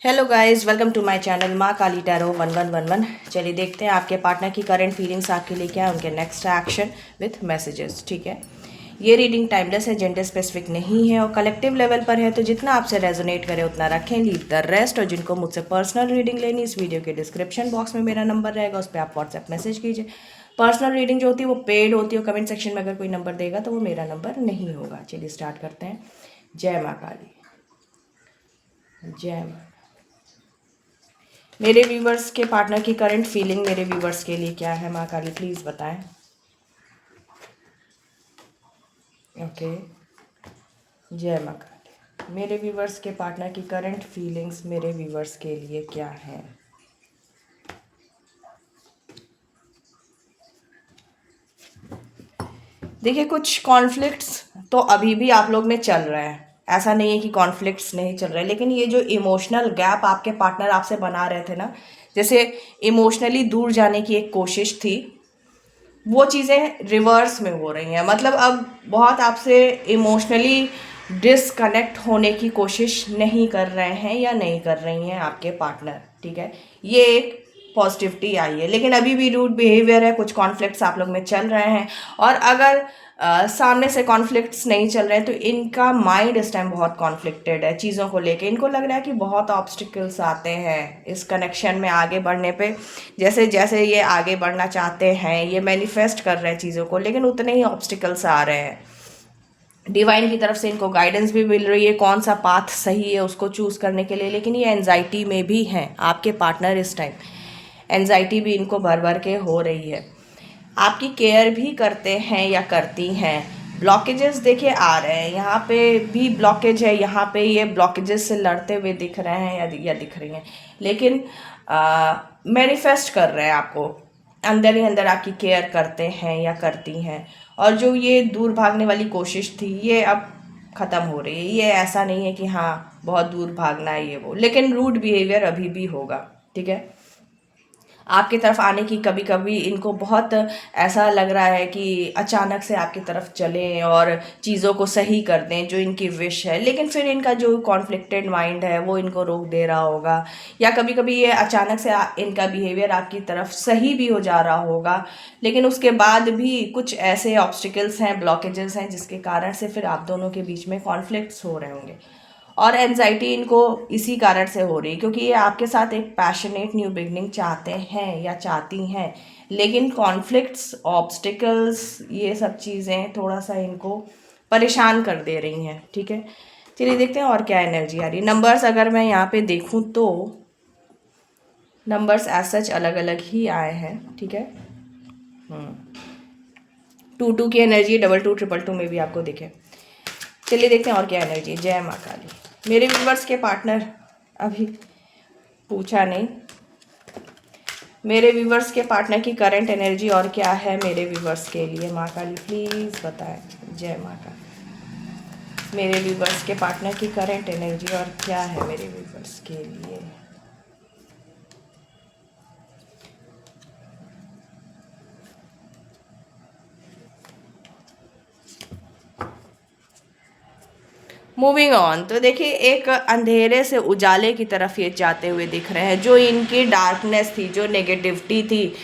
Hello guys, welcome to my channel Maa Kali tarot 1111। चलिए देखते हैं आपके पार्टनर की करंट फीलिंग्स आपके लिए क्या है, उनके नेक्स्ट एक्शन विथ मैसेजेस। ठीक है, ये रीडिंग टाइमलेस है, जेंडर स्पेसिफिक नहीं है और कलेक्टिव लेवल पर है, तो जितना आपसे रेजोनेट करे उतना रखें, लीव द रेस्ट। और जिनको मुझसे पर्सनल रीडिंग लेनी, इस वीडियो के डिस्क्रिप्शन बॉक्स में मेरा नंबर रहेगा, उस पर आप व्हाट्सएप मैसेज कीजिए। पर्सनल रीडिंग जो होती है वो पेड होती है, कमेंट सेक्शन में अगर कोई नंबर देगा तो वो मेरा नंबर नहीं होगा। चलिए स्टार्ट करते हैं। जय माँ काली, जय माँ। मेरे व्यूवर्स के पार्टनर की करंट फीलिंग मेरे व्यूवर्स के लिए क्या है, माँ काली प्लीज़ बताएं। ओके, जय माँ काली। मेरे व्यूवर्स के पार्टनर की करंट फीलिंग्स मेरे व्यूवर्स के लिए क्या है। देखिए, कुछ कॉन्फ्लिक्ट्स तो अभी भी आप लोग में चल रहा है, ऐसा नहीं है कि कॉन्फ्लिक्ट्स नहीं चल रहे, लेकिन ये जो इमोशनल गैप आपके पार्टनर आपसे बना रहे थे ना, जैसे इमोशनली दूर जाने की एक कोशिश थी, वो चीज़ें रिवर्स में हो रही हैं। मतलब अब बहुत आपसे इमोशनली डिसकनेक्ट होने की कोशिश नहीं कर रहे हैं या नहीं कर रही हैं आपके पार्टनर। ठीक है, ये एक पॉजिटिविटी आई है, लेकिन अभी भी रूड बिहेवियर है, कुछ कॉन्फ्लिक्ट्स आप लोग में चल रहे हैं। और अगर सामने से कॉन्फ्लिक्ट्स नहीं चल रहे हैं तो इनका माइंड इस टाइम बहुत कॉन्फ्लिक्टेड है चीज़ों को लेके। इनको लग रहा है कि बहुत ऑब्स्टिकल्स आते हैं इस कनेक्शन में आगे बढ़ने पे। जैसे जैसे ये आगे बढ़ना चाहते हैं, ये मैनिफेस्ट कर रहे हैं चीज़ों को, लेकिन उतने ही ऑब्स्टिकल्स आ रहे हैं। डिवाइन की तरफ से इनको गाइडेंस भी मिल रही है कौन सा पाथ सही है उसको चूज़ करने के लिए, लेकिन ये एनजाइटी में भी हैं आपके पार्टनर इस टाइम। एनजाइटी भी इनको भर भर के हो रही है। आपकी केयर भी करते हैं या करती हैं। ब्लॉकेजेस देखिए आ रहे हैं, यहाँ पे भी ब्लॉकेज है, यहाँ पे ये ब्लॉकेजेस से लड़ते हुए दिख रहे हैं या दिख रही हैं, लेकिन मैनिफेस्ट कर रहे हैं आपको, अंदर ही अंदर आपकी केयर करते हैं या करती हैं। और जो ये दूर भागने वाली कोशिश थी ये अब ख़त्म हो रही है। ये ऐसा नहीं है कि हाँ बहुत दूर भागना है ये वो, लेकिन रूड बिहेवियर अभी भी होगा। ठीक है, आपकी तरफ आने की कभी कभी इनको बहुत ऐसा लग रहा है कि अचानक से आपकी तरफ चलें और चीज़ों को सही कर दें जो इनकी विश है, लेकिन फिर इनका जो कॉन्फ्लिक्टेड माइंड है वो इनको रोक दे रहा होगा। या कभी कभी ये अचानक से इनका बिहेवियर आपकी तरफ सही भी हो जा रहा होगा, लेकिन उसके बाद भी कुछ ऐसे ऑब्स्टिकल्स हैं, ब्लॉकेजेस हैं, जिसके कारण से फिर आप दोनों के बीच में कॉन्फ्लिक्ट्स हो रहे होंगे। और एनजाइटी इनको इसी कारण से हो रही है क्योंकि ये आपके साथ एक पैशनेट न्यू बिगनिंग चाहते हैं या चाहती हैं, लेकिन कॉन्फ्लिक्ट्स, ऑब्स्टिकल्स, ये सब चीज़ें थोड़ा सा इनको परेशान कर दे रही हैं। ठीक है, चलिए देखते हैं और क्या एनर्जी आ रही है। नंबर्स अगर मैं यहाँ पे देखूँ तो नंबर्स एज सच अलग अलग ही आए हैं। ठीक है, 2 की एनर्जी, 2 2 में भी आपको दिखे। चलिए देखते हैं और क्या एनर्जी। जय माँ काली। मेरे व्यूवर्स के पार्टनर अभी पूछा नहीं, मेरे व्यूवर्स के पार्टनर की करंट एनर्जी और क्या है मेरे व्यूवर्स के लिए, माँ काली प्लीज़ बताएं। जय माँ काली। मेरे व्यूवर्स के पार्टनर की करंट एनर्जी और क्या है मेरे व्यूवर्स के लिए। मूविंग ऑन, तो देखिए एक अंधेरे से उजाले की तरफ ये जाते हुए दिख रहे हैं। जो इनकी डार्कनेस थी, जो नेगेटिविटी थी,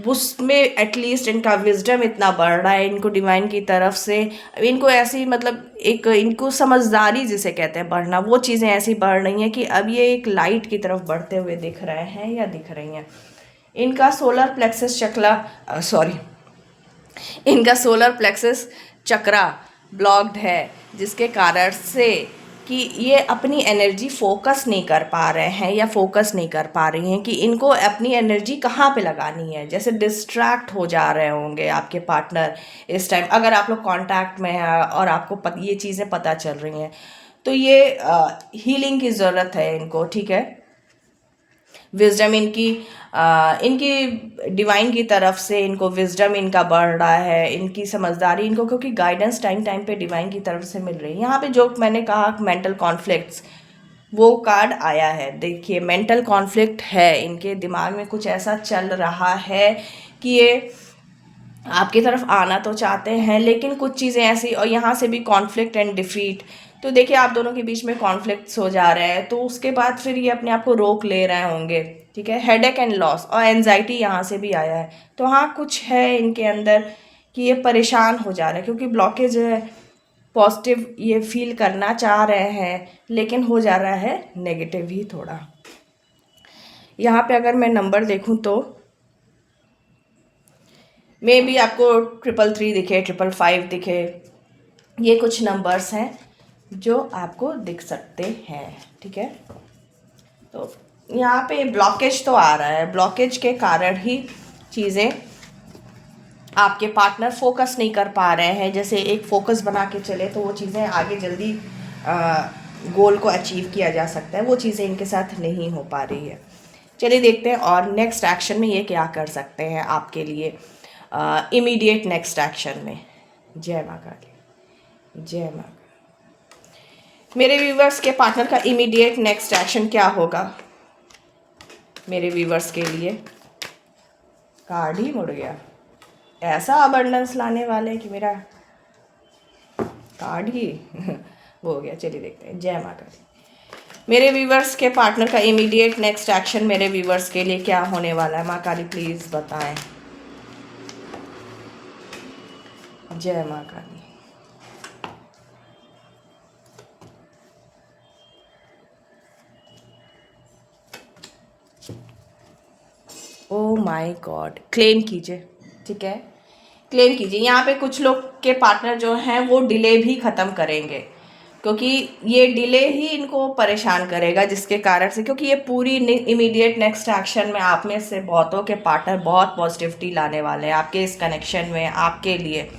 उसमें एटलीस्ट इनका विजडम इतना बढ़ रहा है इनको डिवाइन की तरफ से। इनको ऐसी मतलब एक इनको समझदारी जिसे कहते हैं बढ़ना, वो चीज़ें ऐसी बढ़ रही हैं कि अब ये एक लाइट की तरफ बढ़ते हुए दिख रहे हैं या दिख रही हैं। इनका सोलर प्लेक्सस इनका सोलर प्लेक्सस चक्रा ब्लॉक्ड है, जिसके कारण से कि ये अपनी एनर्जी फोकस नहीं कर पा रहे हैं या फोकस नहीं कर पा रही हैं कि इनको अपनी एनर्जी कहाँ पे लगानी है। जैसे डिस्ट्रैक्ट हो जा रहे होंगे आपके पार्टनर इस टाइम, अगर आप लोग कांटेक्ट में हैं और आपको ये चीज़ें पता चल रही हैं, तो ये हीलिंग की ज़रूरत है इनको। ठीक है, विजडम इनकी डिवाइन की तरफ से इनको विजडम इनका बढ़ रहा है, इनकी समझदारी इनको, क्योंकि गाइडेंस टाइम टाइम पे डिवाइन की तरफ से मिल रही है। यहाँ पे जो मैंने कहा मेंटल कॉन्फ्लिक्ट्स, वो कार्ड आया है। देखिए मेंटल कॉन्फ्लिक्ट है, इनके दिमाग में कुछ ऐसा चल रहा है कि ये आपकी तरफ आना तो चाहते हैं, लेकिन कुछ चीज़ें ऐसी, और यहाँ से भी कॉन्फ्लिक्ट एंड डिफीट, तो देखिए आप दोनों के बीच में कॉन्फ्लिक्ट्स हो जा रहे हैं, तो उसके बाद फिर ये अपने आप को रोक ले रहे होंगे, ठीक है। हेडेक एंड लॉस और एनजाइटी यहाँ से भी आया है, तो हाँ कुछ है इनके अंदर कि ये परेशान हो जा रहे हैं, क्योंकि ब्लॉकेज है। पॉजिटिव ये फील करना चाह रहे हैं लेकिन हो जा रहा है नेगेटिव ही थोड़ा। यहाँ पे अगर मैं नंबर देखूँ तो मे बी आपको 333 दिखे, 555 दिखे, ये कुछ नंबर्स हैं जो आपको दिख सकते हैं, ठीक है। तो यहाँ पे ब्लॉकेज तो आ रहा है, ब्लॉकेज के कारण ही चीज़ें आपके पार्टनर फोकस नहीं कर पा रहे हैं। जैसे एक फोकस बना के चले तो वो चीज़ें आगे जल्दी गोल को अचीव किया जा सकता है, वो चीज़ें इनके साथ नहीं हो पा रही है। चलिए देखते हैं और नेक्स्ट एक्शन में ये क्या कर सकते हैं आपके लिए इमीडिएट नेक्स्ट एक्शन में। जय माँ काली, जय माँ काली। मेरे व्यूवर्स के पार्टनर का इमीडिएट नेक्स्ट एक्शन क्या होगा मेरे व्यूवर्स के लिए? कार्ड ही मुड़ गया। ऐसा अबंडेंस लाने वाले कि मेरा कार्ड ही वो हो गया। चलिए देखते हैं। जय माँ काली। मेरे व्यूवर्स के पार्टनर का इमीडिएट नेक्स्ट एक्शन मेरे व्यूवर्स के लिए क्या होने वाला है? माँ काली प्लीज बताएं। जय माँ काली। ओ माय गॉड, क्लेम कीजिए, ठीक है, क्लेम कीजिए। यहाँ पे कुछ लोग के पार्टनर जो हैं वो डिले भी ख़त्म करेंगे, क्योंकि ये डिले ही इनको परेशान करेगा, जिसके कारण से, क्योंकि ये पूरी इमीडिएट नेक्स्ट एक्शन में आप में से बहुतों के पार्टनर बहुत पॉजिटिविटी लाने वाले हैं आपके इस कनेक्शन में, आपके लिए।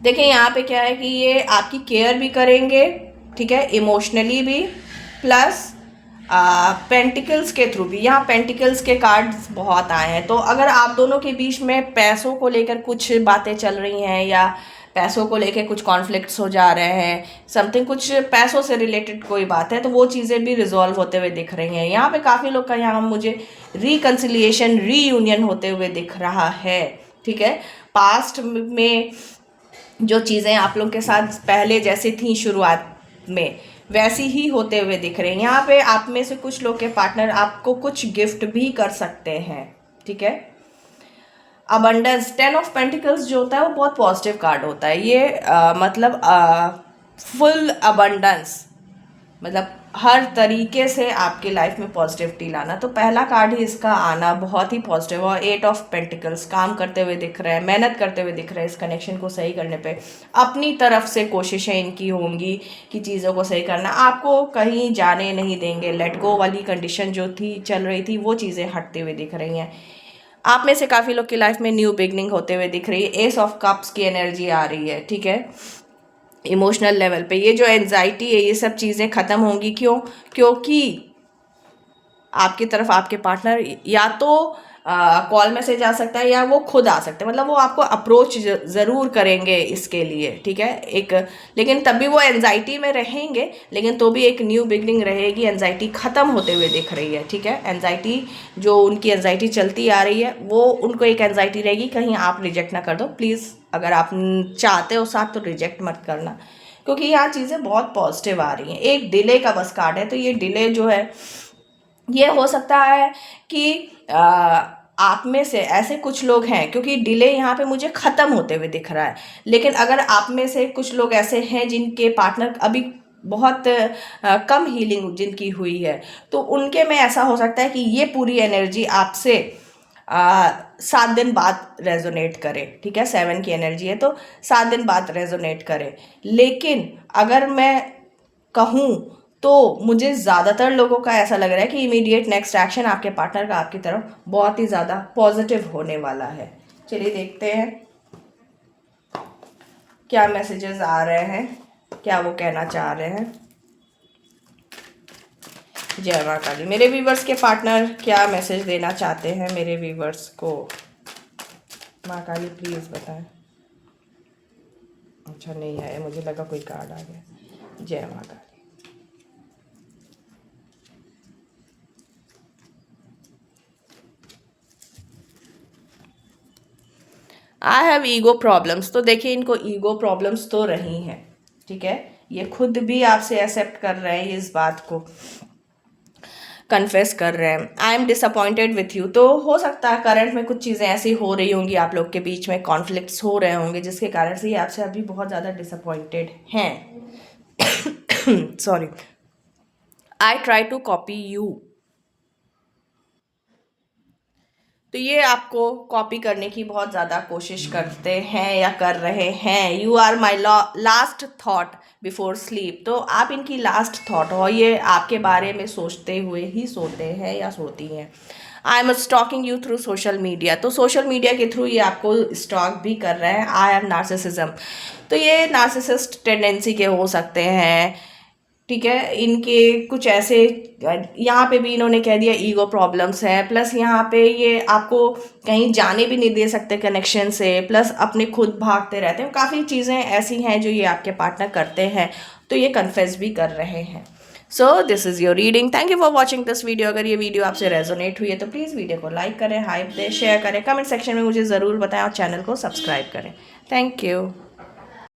देखिए यहाँ पे क्या है कि ये आपकी केयर भी करेंगे, ठीक है, इमोशनली भी, प्लस पेंटिकल्स के थ्रू भी। यहाँ पेंटिकल्स के कार्ड्स बहुत आए हैं, तो अगर आप दोनों के बीच में पैसों को लेकर कुछ बातें चल रही हैं या पैसों को लेकर कुछ कॉन्फ्लिक्ट्स हो जा रहे हैं, समथिंग कुछ पैसों से रिलेटेड कोई बात है, तो वो चीज़ें भी रिजॉल्व होते हुए दिख रही हैं। यहाँ पे काफ़ी लोग का यहाँ मुझे रिकन्सिलिएशन, रीयूनियन होते हुए दिख रहा है, ठीक है। पास्ट में जो चीज़ें आप लोग के साथ पहले जैसे थी शुरुआत में, वैसी ही होते हुए दिख रहे हैं। यहाँ पे आप में से कुछ लोग के पार्टनर आपको कुछ गिफ्ट भी कर सकते हैं, ठीक है। अबंडेंस, 10 ऑफ पेंटिकल्स जो होता है वो बहुत पॉजिटिव कार्ड होता है। ये मतलब फुल अबंडेंस, मतलब हर तरीके से आपकी लाइफ में पॉजिटिविटी लाना। तो पहला कार्ड ही इसका आना बहुत ही पॉजिटिव। और 8 ऑफ पेंटिकल्स, काम करते हुए दिख रहे हैं, मेहनत करते हुए दिख रहे हैं इस कनेक्शन को सही करने पे। अपनी तरफ से कोशिशें इनकी होंगी कि चीज़ों को सही करना, आपको कहीं जाने नहीं देंगे। लेट गो वाली कंडीशन जो थी, चल रही थी, वो चीज़ें हटते हुए दिख रही हैं। आप में से काफ़ी लोग की लाइफ में न्यू बिगनिंग होते हुए दिख रही है। एस ऑफ कप्स की एनर्जी आ रही है, ठीक है। इमोशनल लेवल पे ये जो एंजाइटी है, ये सब चीज़ें ख़त्म होंगी। क्यों? क्योंकि आपकी तरफ आपके पार्टनर या तो कॉल मैसेज आ सकता है या वो खुद आ सकते हैं, मतलब वो आपको अप्रोच ज़रूर करेंगे इसके लिए, ठीक है। एक, लेकिन तब भी वो एंजाइटी में रहेंगे, लेकिन तो भी एक न्यू बिगनिंग रहेगी। एंजाइटी ख़त्म होते हुए दिख रही है, ठीक है। एंजाइटी जो उनकी एंजाइटी चलती आ रही है, वो उनको एक एंजाइटी रहेगी कहीं आप रिजेक्ट ना कर दो। प्लीज़ अगर आप चाहते हो साथ तो रिजेक्ट मत करना, क्योंकि यहाँ चीज़ें बहुत पॉजिटिव आ रही हैं। एक डिले का बस कार्ड है, तो ये डिले जो है ये हो सकता है कि आप में से ऐसे कुछ लोग हैं, क्योंकि डिले यहाँ पे मुझे ख़त्म होते हुए दिख रहा है। लेकिन अगर आप में से कुछ लोग ऐसे हैं जिनके पार्टनर अभी बहुत कम हीलिंग जिनकी हुई है, तो उनके में ऐसा हो सकता है कि ये पूरी एनर्जी आपसे 7 दिन बाद रेजोनेट करे, ठीक है। 7 की एनर्जी है, तो 7 दिन बाद रेजोनेट करे। लेकिन अगर मैं कहूँ तो मुझे ज़्यादातर लोगों का ऐसा लग रहा है कि इमीडिएट नेक्स्ट एक्शन आपके पार्टनर का आपकी तरफ बहुत ही ज़्यादा पॉजिटिव होने वाला है। चलिए देखते हैं क्या मैसेजेस आ रहे हैं, क्या वो कहना चाह रहे हैं। जय माँ काली। मेरे व्यूवर्स के पार्टनर क्या मैसेज देना चाहते हैं मेरे व्यूवर्स को? माँ काली प्लीज़ बताएं। अच्छा नहीं है, मुझे लगा कोई कार्ड आ गया। जय माँ काली। आई हैव ईगो प्रॉब्लम्स, तो देखिए इनको ईगो प्रॉब्लम्स तो रही हैं, ठीक है। ये खुद भी आपसे एक्सेप्ट कर रहे हैं, इस बात को कन्फेस कर रहे हैं। I am disappointed with you. तो हो सकता है करंट में कुछ चीज़ें ऐसी हो रही होंगी, आप लोग के बीच में कॉन्फ्लिक्ट्स हो रहे होंगे, जिसके कारण से ये आपसे अभी बहुत ज़्यादा डिसअपॉइंटेड हैं। Sorry. I try to copy you. तो ये आपको कॉपी करने की बहुत ज़्यादा कोशिश करते हैं या कर रहे हैं। You are my last thought before sleep. तो आप इनकी लास्ट थॉट हो, ये आपके बारे में सोचते हुए ही सोते हैं या सोती हैं। I am stalking you through social media. तो सोशल मीडिया के थ्रू ये आपको स्टॉक भी कर रहे हैं। I am narcissism. तो ये नार्सिसिस्ट टेंडेंसी के हो सकते हैं, ठीक है। इनके कुछ ऐसे, यहाँ पे भी इन्होंने कह दिया ईगो प्रॉब्लम्स है, प्लस यहाँ पे ये आपको कहीं जाने भी नहीं दे सकते कनेक्शन से, प्लस अपने खुद भागते रहते हैं। काफ़ी चीज़ें ऐसी हैं जो ये आपके पार्टनर करते हैं, तो ये कन्फेस भी कर रहे हैं। So this is your reading. Thank you for watching this video. अगर ये वीडियो आपसे रेजोनेट हुई है तो प्लीज़ वीडियो को लाइक करें, हाइप दें, शेयर करें, कमेंट सेक्शन में मुझे ज़रूर बताएं और चैनल को सब्सक्राइब करें। Thank you.